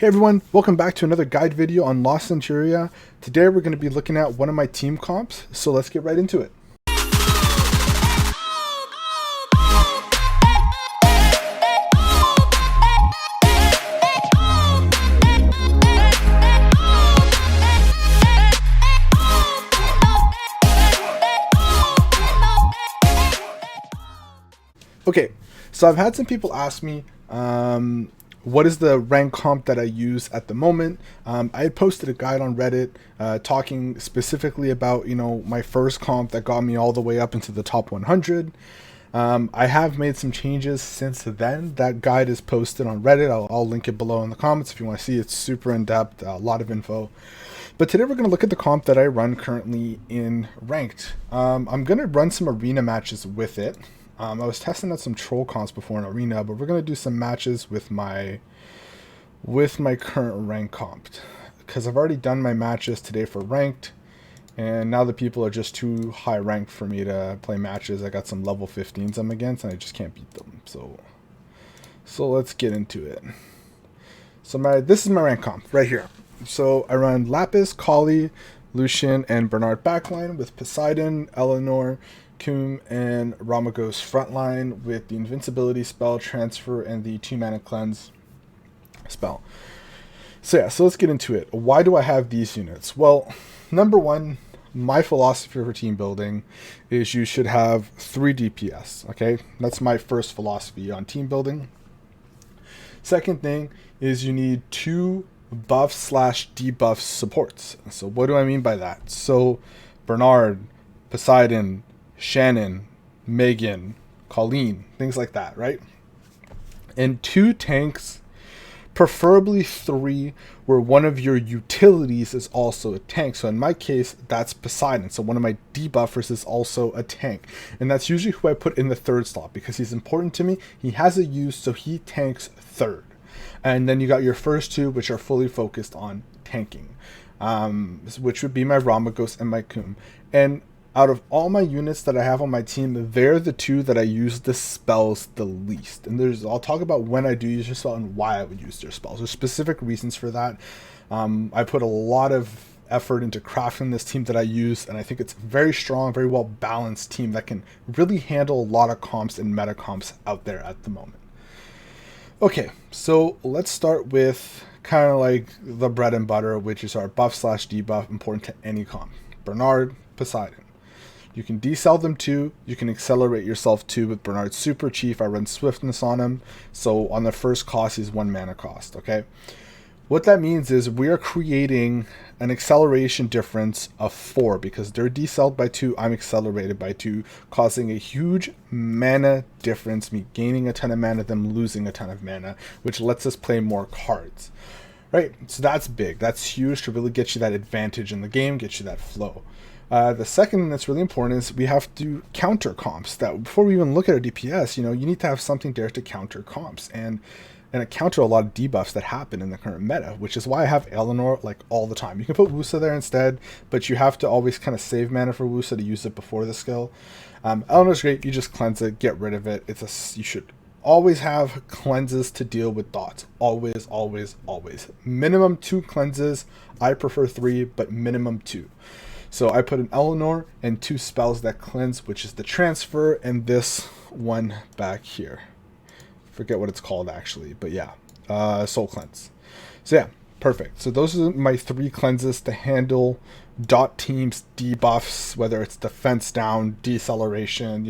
Hey everyone, welcome back to another guide video on Lost Centuria. Today we're going to be looking at one of my team comps, so let's get right into it. Okay, so I've had some people ask me, what is the rank comp that I use at the moment? I had posted a guide on Reddit talking specifically about, my first comp that got me all the way up into the top 100. I have made some changes since then. That guide is posted on Reddit. I'll link it below in the comments if you want to see. It's super in-depth, a lot of info. But today we're going to look at the comp that I run currently in Ranked. I'm going to run some arena matches with it. I was testing out some troll comps before in arena, but we're going to do some matches with my current rank comp, because I've already done my matches today for Ranked, and now the people are just too high ranked for me to play matches. I got some level 15s I'm against, and I just can't beat them. So let's get into it. So this is my rank comp right here. So I run Lapis, Kali, Lucian, and Bernard backline with Poseidon, Eleanor, Coom, and Ramagos frontline with the invincibility spell, transfer, and the 2-mana cleanse spell. So let's get into it. Why do I have these units? Well, number one, my philosophy for team building is you should have 3 DPS. Okay, that's my first philosophy on team building. Second thing is you need 2 buff/debuff supports. So what do I mean by that? So Bernard, Poseidon, Shannon, Megan, Colleen, things like that, right? And 2 tanks, preferably 3, where one of your utilities is also a tank. So in my case, that's Poseidon. So one of my debuffers is also a tank. And that's usually who I put in the 3rd slot because he's important to me. He has a use, so he tanks 3rd. And then you got your first 2, which are fully focused on tanking, which would be my Ramagos and my Coom. And out of all my units that I have on my team, they're the 2 that I use the spells the least. And I'll talk about when I do use their spell and why I would use their spells. There's specific reasons for that. I put a lot of effort into crafting this team that I use, and I think it's a very strong, very well balanced team that can really handle a lot of comps and meta comps out there at the moment. Okay, so let's start with kind of like the bread and butter, which is our buff/debuff important to any comp. Bernard, Poseidon. You can decel them too. You can accelerate yourself too with Bernard's super chief. I run swiftness on him. So on the first cost, he's 1 mana cost. Okay. What that means is we are creating an acceleration difference of 4 because they're decelled by 2. I'm accelerated by 2, causing a huge mana difference. Me gaining a ton of mana, them losing a ton of mana, which lets us play more cards. Right. So that's big. That's huge to really get you that advantage in the game, get you that flow. The second thing that's really important is we have to counter comps. That before we even look at our DPS, you need to have something there to counter comps and counter a lot of debuffs that happen in the current meta, which is why I have Eleanor like all the time. You can put Wusa there instead, but you have to always kind of save mana for Wusa to use it before the skill. Eleanor's great. You just cleanse it, get rid of it. You should always have cleanses to deal with dots. Always, always, always. Minimum 2 cleanses. I prefer 3, but minimum 2. So I put an Eleanor and 2 spells that cleanse, which is the transfer and this one back here. Forget what it's called actually, but yeah, soul cleanse. So yeah, perfect. So those are my 3 cleanses to handle dot teams debuffs, whether it's defense down, deceleration,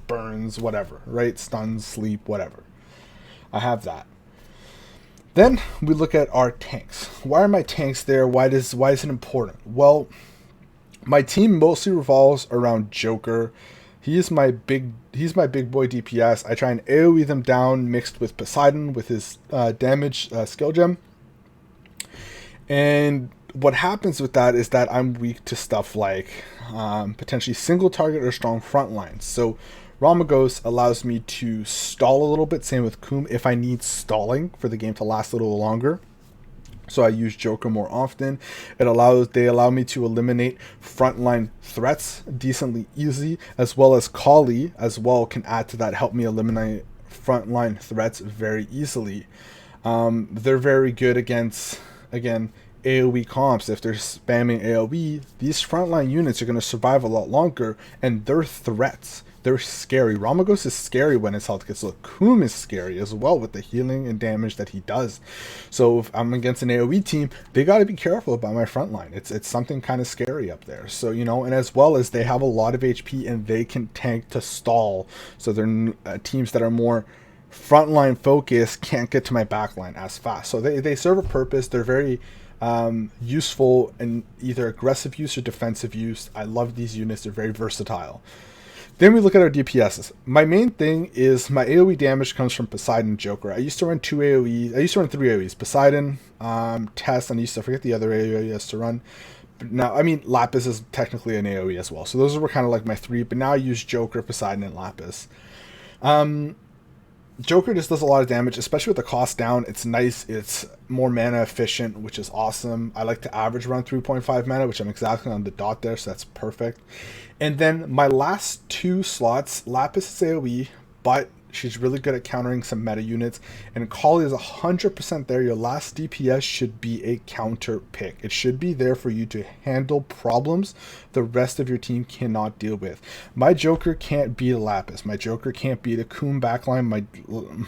burns, whatever, right? Stuns, sleep, whatever. I have that. Then we look at our tanks. Why are my tanks there? Why is it important? Well, my team mostly revolves around Joker. He's my big boy DPS. I try and AoE them down mixed with Poseidon with his damage skill gem. And what happens with that is that I'm weak to stuff like potentially single target or strong front lines. So Ramagos allows me to stall a little bit, same with Coom if I need stalling for the game to last a little longer. So I use Joker more often. They allow me to eliminate frontline threats decently easy, as well as Kali as well can add to that, help me eliminate frontline threats very easily. They're very good against, again, AoE comps. If they're spamming AoE, these frontline units are going to survive a lot longer, and they're threats. They're scary. Ramagos is scary when his health gets low. Coom is scary as well with the healing and damage that he does. So if I'm against an AoE team, they got to be careful about my front line. It's something kind of scary up there. So, you know, and as well as they have a lot of HP and they can tank to stall. So they're teams that are more frontline focus can't get to my backline as fast. So they serve a purpose. They're very useful in either aggressive use or defensive use. I love these units. They're very versatile. Then we look at our DPSs. My main thing is my AoE damage comes from Poseidon and Joker. I used to run 2 AoEs. I used to run 3 AoEs. Poseidon, Test, and I used to forget the other AoE I used to run. But now, I mean, Lapis is technically an AoE as well. So those were kind of like my 3. But now I use Joker, Poseidon, and Lapis. Joker just does a lot of damage, especially with the cost down. It's nice. It's more mana efficient, which is awesome. I like to average around 3.5 mana, which I'm exactly on the dot there, so that's perfect. And then my last 2 slots, Lapis is AoE, but she's really good at countering some meta units. And Kali is 100% there. Your last DPS should be a counter pick. It should be there for you to handle problems the rest of your team cannot deal with. My Joker can't beat a Lapis. My Joker can't beat a Coom backline.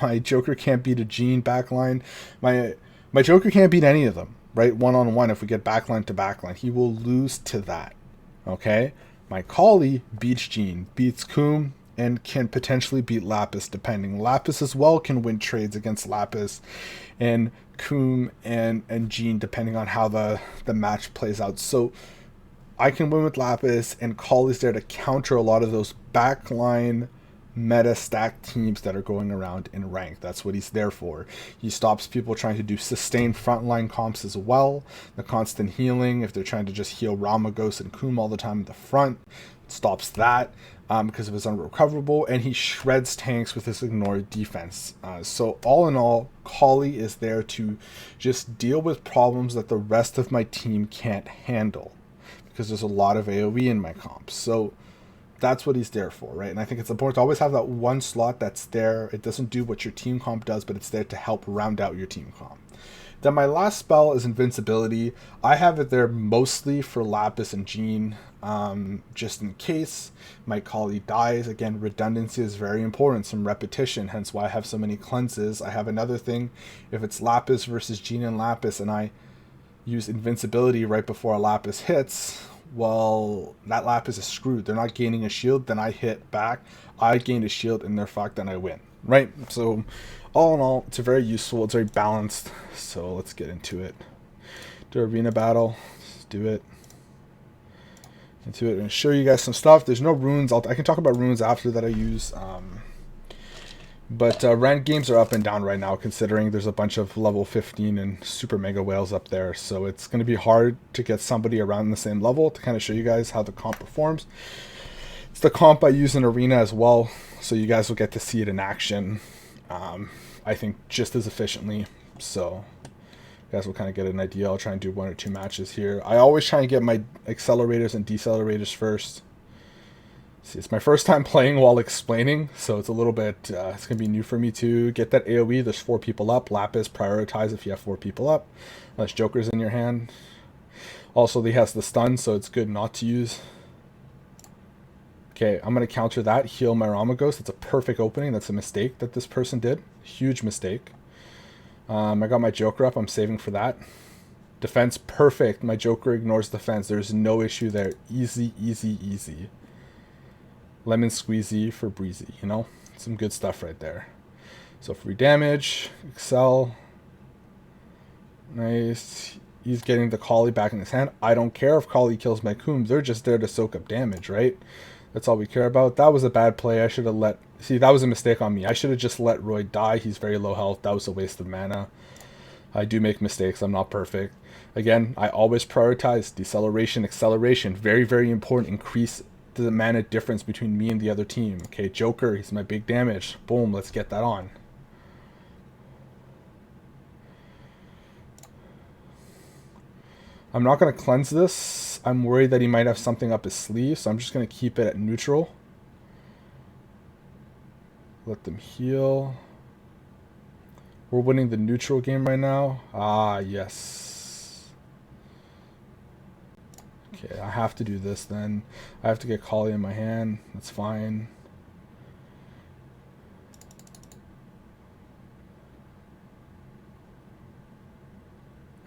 My Joker can't beat a Jean backline. My Joker can't beat any of them, right? One-on-one if we get backline to backline. He will lose to that, okay? My Kali beats Jean, beats Coom, and can potentially beat Lapis depending. Lapis as well can win trades against Lapis and Coom and Jean depending on how the match plays out. So I can win with Lapis, and Kali's there to counter a lot of those backline meta stack teams that are going around in rank. That's what he's there for. He stops people trying to do sustained frontline comps as well. The constant healing, if they're trying to just heal Ramagos and Coom all the time at the front, stops that because of his unrecoverable, and he shreds tanks with his ignored defense. So all in all, Kali is there to just deal with problems that the rest of my team can't handle because there's a lot of AoE in my comps. So that's what he's there for, right? And I think it's important to always have that one slot that's there. It doesn't do what your team comp does, but it's there to help round out your team comp. Then my last spell is Invincibility. I have it there mostly for Lapis and Jean, just in case my Kali dies. Again, redundancy is very important, some repetition, hence why I have so many cleanses. I have another thing, if it's Lapis versus Jean and Lapis, and I use Invincibility right before a Lapis hits, well, that Lapis is screwed. They're not gaining a shield, then I hit back. I gained a shield, and they're fucked, and I win, right? So all in all, it's a very useful, it's very balanced. So let's get into it. Do arena battle. Let's do it. Into it and show you guys some stuff. There's no runes. I can talk about runes after that I use. But ranked games are up and down right now, considering there's a bunch of level 15 and super mega whales up there. So it's going to be hard to get somebody around the same level to kind of show you guys how the comp performs. It's the comp I use in arena as well, so you guys will get to see it in action. I think just as efficiently. So you guys will kind of get an idea. I'll try and do 1 or 2 matches here. I always try and get my accelerators and decelerators first. See, it's my first time playing while explaining, so it's a little bit, it's going to be new for me to get that AoE. There's 4 people up. Lapis, prioritize if you have 4 people up. Unless Joker's in your hand. Also, he has the stun, so it's good not to use. Okay, I'm going to counter that, heal my Ramagos. That's a perfect opening. That's a mistake that this person did. Huge mistake. I got my Joker up. I'm saving for that. Defense, perfect. My Joker ignores defense. There's no issue there. Easy, easy, easy. Lemon squeezy for breezy, you know? Some good stuff right there. So free damage, excel. Nice. He's getting the Kali back in his hand. I don't care if Kali kills my Coom. They're just there to soak up damage, right? That's all we care about. That was a bad play. I should have let... See, that was a mistake on me. I should have just let Roy die. He's very low health. That was a waste of mana. I do make mistakes. I'm not perfect. Again, I always prioritize deceleration, acceleration. Very, very important. Increase the mana difference between me and the other team. Okay, Joker, he's my big damage. Boom, let's get that on. I'm not going to cleanse this. I'm worried that he might have something up his sleeve, so I'm just going to keep it at neutral. Let them heal. We're winning the neutral game right now. Ah, yes. Okay, I have to do this then. I have to get Kali in my hand. That's fine.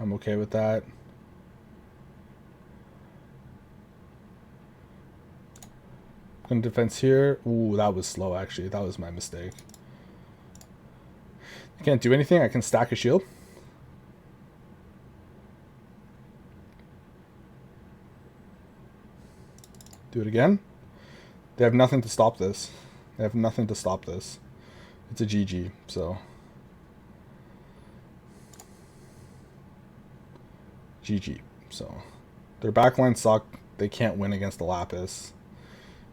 I'm okay with that. Gonna defense here. Ooh, that was slow actually. That was my mistake. I can't do anything. I can stack a shield. Do it again. They have nothing to stop this. They have nothing to stop this. It's a GG, so. GG. So. Their backline suck. They can't win against the Lapis.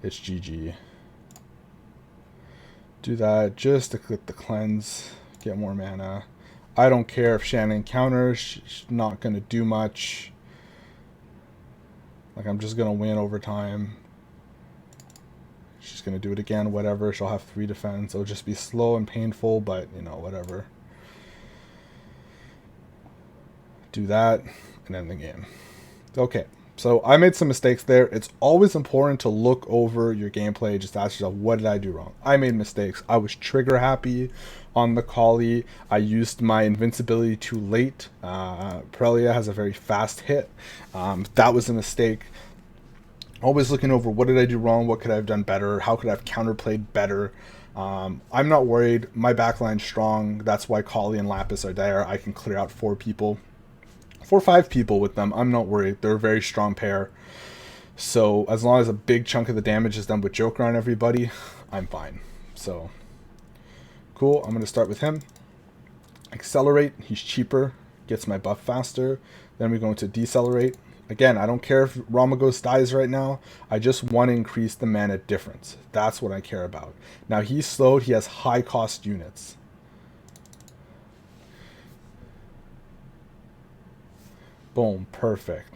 It's GG. Do that just to click the cleanse. Get more mana. I don't care if Shannon counters. She's not going to do much. Like, I'm just going to win over time. She's going to do it again, whatever. She'll have 3 defense. It'll just be slow and painful, but, you know, whatever. Do that, and end the game. Okay, so I made some mistakes there. It's always important to look over your gameplay. Just ask yourself, what did I do wrong? I made mistakes. I was trigger happy on the Kali. I used my invincibility too late. Prelia has a very fast hit. That was a mistake. Always looking over, what did I do wrong? What could I have done better? How could I have counterplayed better? I'm not worried. My backline's strong. That's why Kali and Lapis are there. I can clear out 4 people. 4 or 5 people with them. I'm not worried. They're a very strong pair. So as long as a big chunk of the damage is done with Joker on everybody, I'm fine. So cool. I'm going to start with him. Accelerate. He's cheaper. Gets my buff faster. Then we go into decelerate. Again, I don't care if Ramagos dies right now. I just want to increase the mana difference. That's what I care about. Now he's slowed. He has high cost units. Boom. Perfect.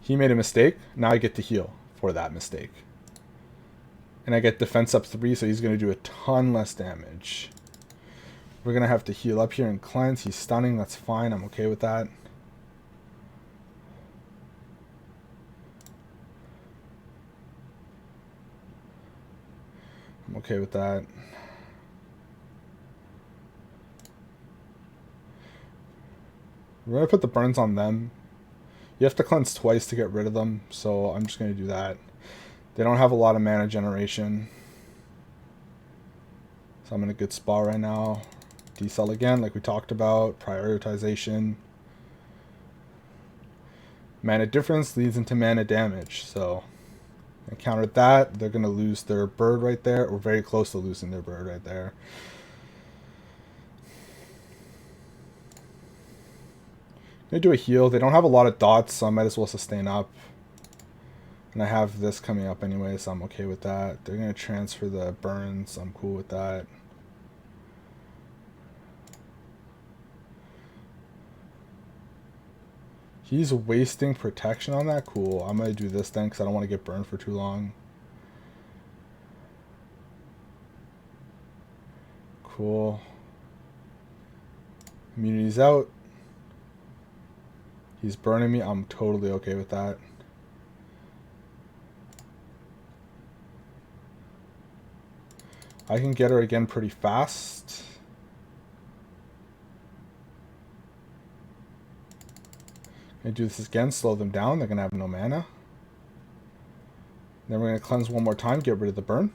He made a mistake. Now I get to heal for that mistake. And I get defense up 3, so he's going to do a ton less damage. We're going to have to heal up here and cleanse. He's stunning. That's fine. I'm okay with that. I'm okay with that. We're going to put the burns on them. You have to cleanse twice to get rid of them, so I'm just going to do that. They don't have a lot of mana generation. So I'm in a good spot right now. Decel again, like we talked about. Prioritization. Mana difference leads into mana damage, so I countered that. They're going to lose their bird right there, or very close to losing their bird right there. I'm going to do a heal. They don't have a lot of dots, so I might as well sustain up. And I have this coming up anyway, so I'm okay with that. They're going to transfer the burns. I'm cool with that. He's wasting protection on that. Cool. I'm going to do this then because I don't want to get burned for too long. Cool. Immunity's out. He's burning me. I'm totally okay with that. I can get her again pretty fast. I'm going to do this again, slow them down. They're going to have no mana. Then we're going to cleanse one more time, get rid of the burn.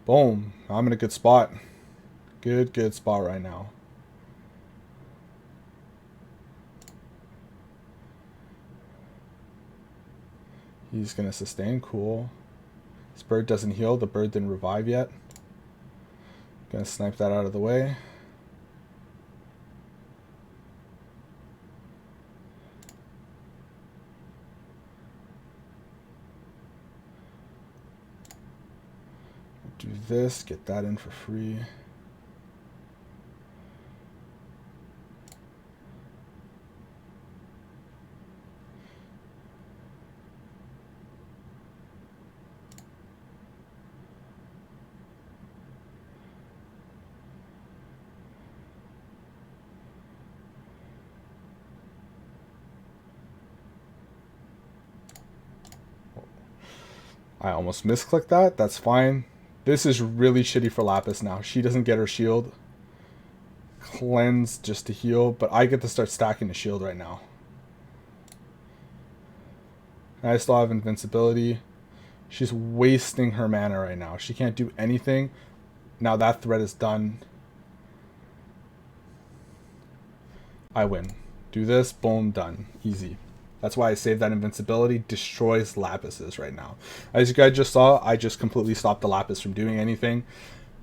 Boom. I'm in a good spot. Good spot right now. He's going to sustain. Cool. This bird doesn't heal. The bird didn't revive yet. Going to snipe that out of the way. Do this, get that in for free. I almost misclicked that. That's fine. This is really shitty for Lapis now. She doesn't get her shield. Cleanse just to heal, but I get to start stacking the shield right now. I still have invincibility. She's wasting her mana right now. She can't do anything. Now that threat is done. I win. Do this, boom, done. Easy. That's why I saved that invincibility. Destroys Lapises right now. As you guys just saw, I just completely stopped the Lapis from doing anything.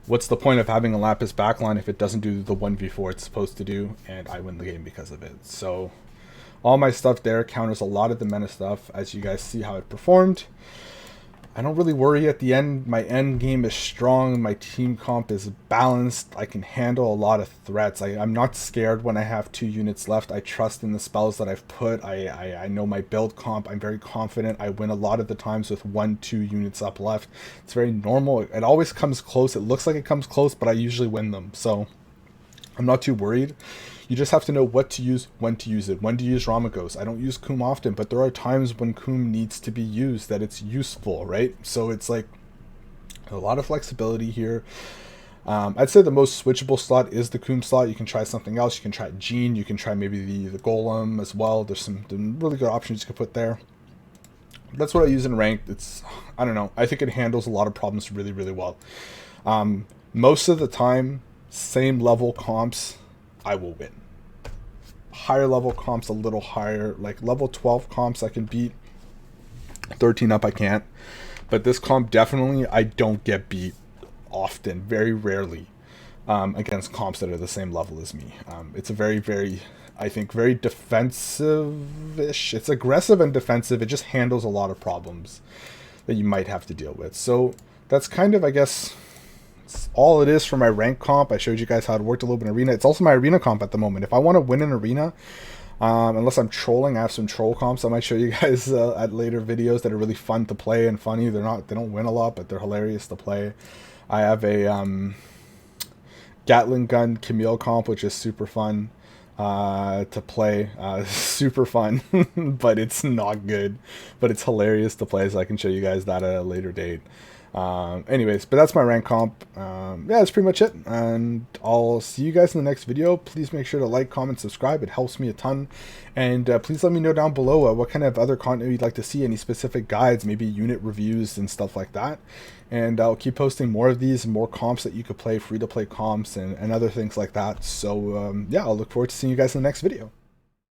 What's the point of having a Lapis backline if it doesn't do the 1v4 it's supposed to do? And I win the game because of it. So all my stuff there counters a lot of the meta stuff. As you guys see how it performed. I don't really worry at the end. My end game is strong. My team comp is balanced. I can handle a lot of threats. I'm not scared when I have 2 units left. I trust in the spells that I've put. I know my build comp. I'm very confident. I win a lot of the times with 1-2 units up left. It's very normal. It always comes close. It looks like it comes close, but I usually win them. So I'm not too worried. You just have to know what to use, when to use it, when to use Ramagos. I don't use Coom often, but there are times when Coom needs to be used that it's useful, right? So it's like a lot of flexibility here. I'd say the most switchable slot is the Coom slot. You can try something else. You can try Gene. You can try maybe the Golem as well. There's some really good options you can put there. That's what I use in ranked. It's, I don't know. I think it handles a lot of problems really, really well. Most of the time, same level comps, I will win. Higher level comps a little higher, like level 12 comps I can beat. 13 up I can't. But this comp definitely I don't get beat often, very rarely, against comps that are the same level as me. It's a very, I think, very defensive-ish. It's aggressive and defensive. It just handles a lot of problems that you might have to deal with. So that's kind of, I guess, all it is for my rank comp. I showed you guys how it worked a little bit in arena. It's also my arena comp at the moment. If I want to win an arena, unless I'm trolling, I have some troll comps I might show you guys at later videos that are really fun to play and funny. They don't win a lot, but they're hilarious to play. I have a Gatling gun Camille comp, which is super fun to play. Super fun, but it's not good, but it's hilarious to play, so I can show you guys that at a later date. Anyways, but that's my rank comp. Yeah, that's pretty much it, and I'll see you guys in the next video. Please make sure to like, comment, subscribe. It helps me a ton. And please let me know down below what kind of other content you'd like to see, any specific guides, maybe unit reviews and stuff like that. And I'll keep posting more of these and more comps that you could play, free to play comps and other things like that. So yeah, I'll look forward to seeing you guys in the next video.